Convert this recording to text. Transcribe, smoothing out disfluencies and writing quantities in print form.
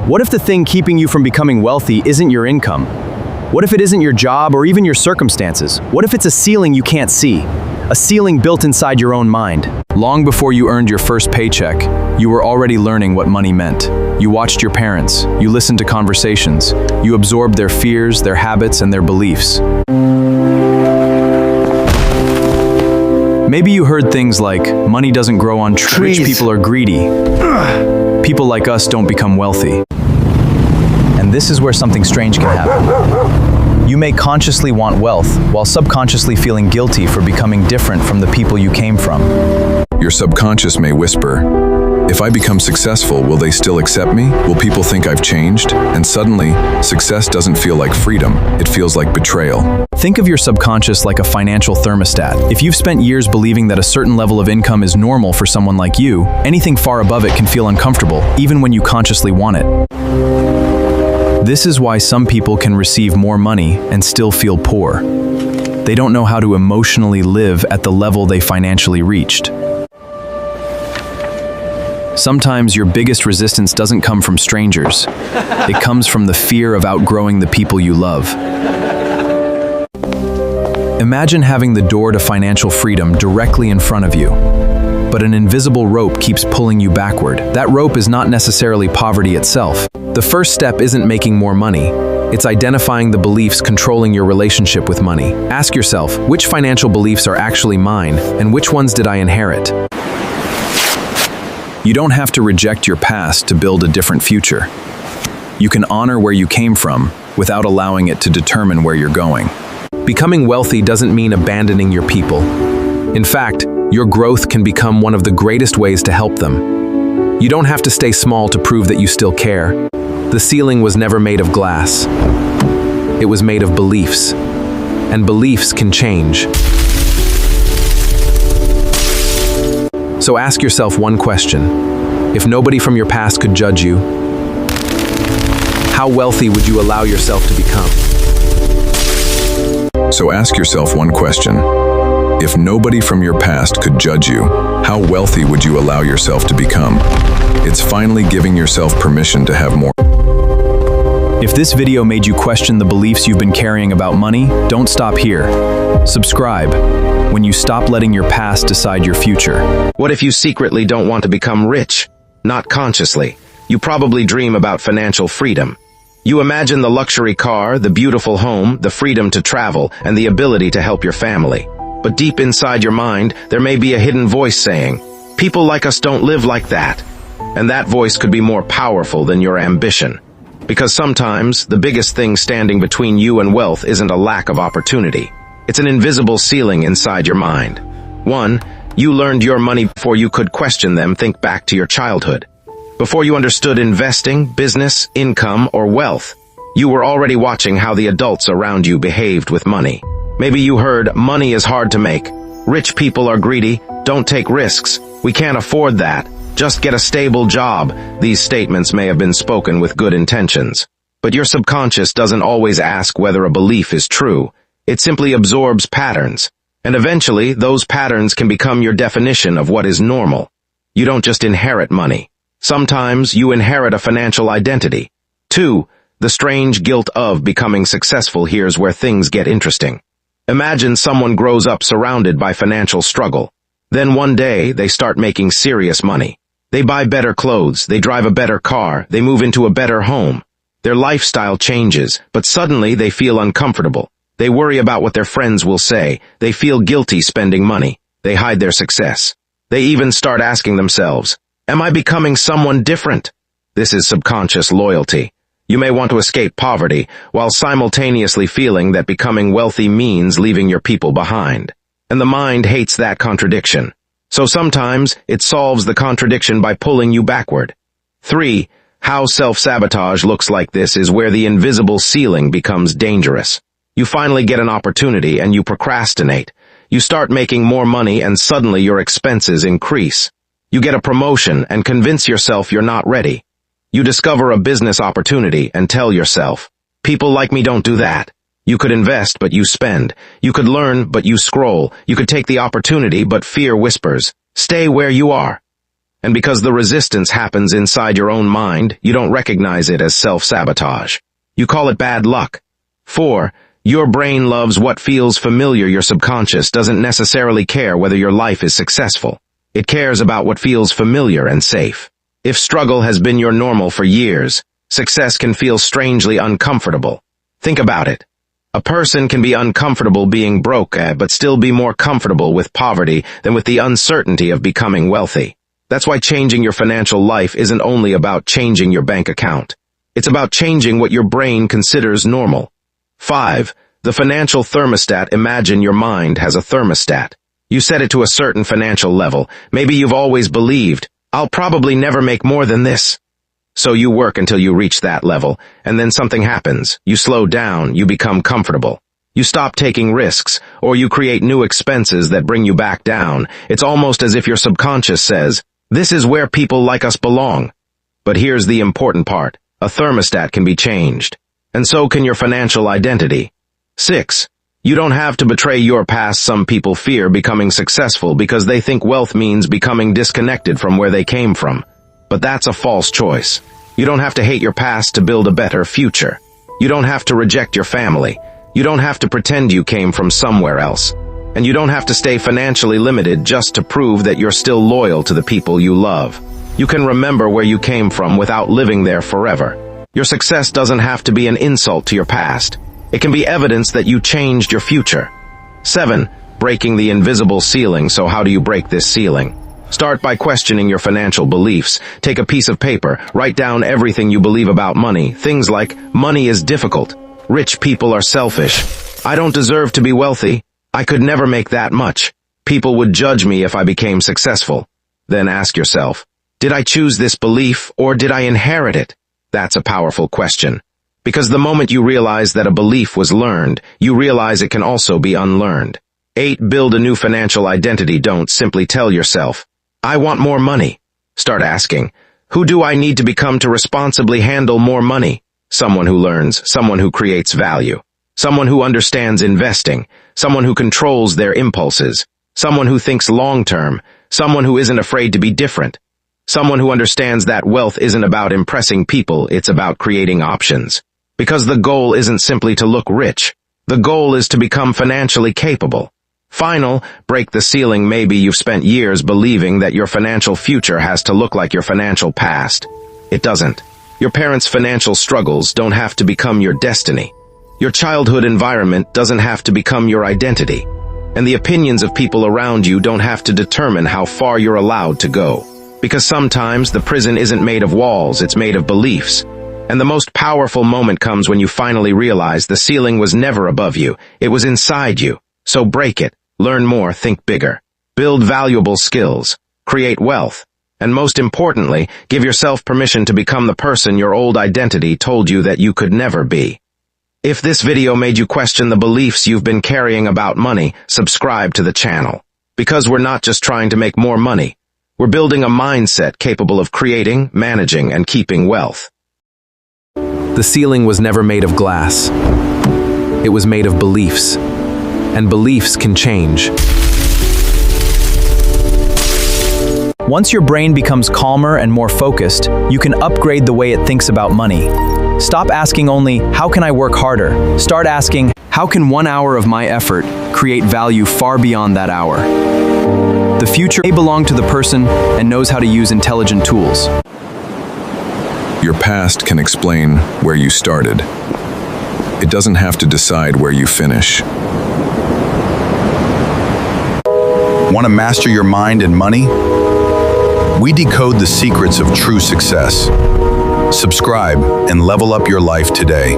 What if the thing keeping you from becoming wealthy isn't your income? What if it isn't your job or even your circumstances? What if it's a ceiling you can't see? A ceiling built inside your own mind. Long before you earned your first paycheck, you were already learning what money meant. You watched your parents, you listened to conversations, you absorbed their fears, their habits, and their beliefs. Maybe you heard things like, money doesn't grow on trees. Rich people are greedy. People like us don't become wealthy. And this is where something strange can happen. You may consciously want wealth while subconsciously feeling guilty for becoming different from the people you came from. Your subconscious may whisper, if I become successful, will they still accept me? Will people think I've changed? And suddenly, success doesn't feel like freedom, it feels like betrayal. Think of your subconscious like a financial thermostat. If you've spent years believing that a certain level of income is normal for someone like you, anything far above it can feel uncomfortable, even when you consciously want it. This is why some people can receive more money and still feel poor. They don't know how to emotionally live at the level they financially reached. Sometimes your biggest resistance doesn't come from strangers. It comes from the fear of outgrowing the people you love. Imagine having the door to financial freedom directly in front of you, but an invisible rope keeps pulling you backward. That rope is not necessarily poverty itself. The first step isn't making more money. It's identifying the beliefs controlling your relationship with money. Ask yourself, which financial beliefs are actually mine, and which ones did I inherit? You don't have to reject your past to build a different future. You can honor where you came from without allowing it to determine where you're going. Becoming wealthy doesn't mean abandoning your people. In fact, your growth can become one of the greatest ways to help them. You don't have to stay small to prove that you still care. The ceiling was never made of glass. It was made of beliefs. And beliefs can change. So ask yourself one question. If nobody from your past could judge you, how wealthy would you allow yourself to become? So ask yourself one question. If nobody from your past could judge you, how wealthy would you allow yourself to become? It's finally giving yourself permission to have more. If this video made you question the beliefs you've been carrying about money, don't stop here. Subscribe when you stop letting your past decide your future. What if you secretly don't want to become rich? Not consciously. You probably dream about financial freedom. You imagine the luxury car, the beautiful home, the freedom to travel, and the ability to help your family. But deep inside your mind, there may be a hidden voice saying, people like us don't live like that. And that voice could be more powerful than your ambition. Because sometimes, the biggest thing standing between you and wealth isn't a lack of opportunity. It's an invisible ceiling inside your mind. 1. You learned your money before you could question them. Think back to your childhood. Before you understood investing, business, income, or wealth, you were already watching how the adults around you behaved with money. Maybe you heard, money is hard to make. Rich people are greedy. Don't take risks. We can't afford that. Just get a stable job. These statements may have been spoken with good intentions. But your subconscious doesn't always ask whether a belief is true. It simply absorbs patterns. And eventually, those patterns can become your definition of what is normal. You don't just inherit money. Sometimes you inherit a financial identity. 2. The strange guilt of becoming successful. Here's where things get interesting. Imagine someone grows up surrounded by financial struggle. Then one day, they start making serious money. They buy better clothes, they drive a better car, they move into a better home. Their lifestyle changes, but suddenly they feel uncomfortable. They worry about what their friends will say. They feel guilty spending money. They hide their success. They even start asking themselves, am I becoming someone different? This is subconscious loyalty. You may want to escape poverty, while simultaneously feeling that becoming wealthy means leaving your people behind. And the mind hates that contradiction. So sometimes it solves the contradiction by pulling you backward. 3. How self-sabotage looks like this is where the invisible ceiling becomes dangerous. You finally get an opportunity and you procrastinate. You start making more money and suddenly your expenses increase. You get a promotion and convince yourself you're not ready. You discover a business opportunity and tell yourself, people like me don't do that. You could invest, but you spend. You could learn, but you scroll. You could take the opportunity, but fear whispers, stay where you are. And because the resistance happens inside your own mind, you don't recognize it as self-sabotage. You call it bad luck. 4. Your brain loves what feels familiar. Your subconscious doesn't necessarily care whether your life is successful. It cares about what feels familiar and safe. If struggle has been your normal for years, success can feel strangely uncomfortable. Think about it. A person can be uncomfortable being broke, but still be more comfortable with poverty than with the uncertainty of becoming wealthy. That's why changing your financial life isn't only about changing your bank account. It's about changing what your brain considers normal. 5. The financial thermostat. Imagine your mind has a thermostat. You set it to a certain financial level. Maybe you've always believed, I'll probably never make more than this. So you work until you reach that level, and then something happens. You slow down, you become comfortable. You stop taking risks, or you create new expenses that bring you back down. It's almost as if your subconscious says, this is where people like us belong. But here's the important part. A thermostat can be changed. And so can your financial identity. 6. You don't have to betray your past. Some people fear becoming successful because they think wealth means becoming disconnected from where they came from. But that's a false choice. You don't have to hate your past to build a better future. You don't have to reject your family. You don't have to pretend you came from somewhere else. And you don't have to stay financially limited just to prove that you're still loyal to the people you love. You can remember where you came from without living there forever. Your success doesn't have to be an insult to your past. It can be evidence that you changed your future. 7. Breaking the invisible ceiling. So how do you break this ceiling? Start by questioning your financial beliefs. Take a piece of paper, write down everything you believe about money. Things like, money is difficult. Rich people are selfish. I don't deserve to be wealthy. I could never make that much. People would judge me if I became successful. Then ask yourself, did I choose this belief or did I inherit it? That's a powerful question. Because the moment you realize that a belief was learned, you realize it can also be unlearned. 8. Build a new financial identity. Don't simply tell yourself, I want more money. Start asking, who do I need to become to responsibly handle more money? Someone who learns, someone who creates value, someone who understands investing, someone who controls their impulses, someone who thinks long-term, someone who isn't afraid to be different, someone who understands that wealth isn't about impressing people, it's about creating options. Because the goal isn't simply to look rich. The goal is to become financially capable. Final, break the ceiling. Maybe you've spent years believing that your financial future has to look like your financial past. It doesn't. Your parents' financial struggles don't have to become your destiny. Your childhood environment doesn't have to become your identity. And the opinions of people around you don't have to determine how far you're allowed to go. Because sometimes the prison isn't made of walls, it's made of beliefs. And the most powerful moment comes when you finally realize the ceiling was never above you, it was inside you. So break it, learn more, think bigger, build valuable skills, create wealth, and most importantly, give yourself permission to become the person your old identity told you that you could never be. If this video made you question the beliefs you've been carrying about money, subscribe to the channel. Because we're not just trying to make more money, we're building a mindset capable of creating, managing, and keeping wealth. The ceiling was never made of glass. It was made of beliefs. And beliefs can change. Once your brain becomes calmer and more focused, you can upgrade the way it thinks about money. Stop asking only, how can I work harder? Start asking, how can 1 hour of my effort create value far beyond that hour? The future may belong to the person and knows how to use intelligent tools. Your past can explain where you started. It doesn't have to decide where you finish. Want to master your mind and money? We decode the secrets of true success. Subscribe and level up your life today.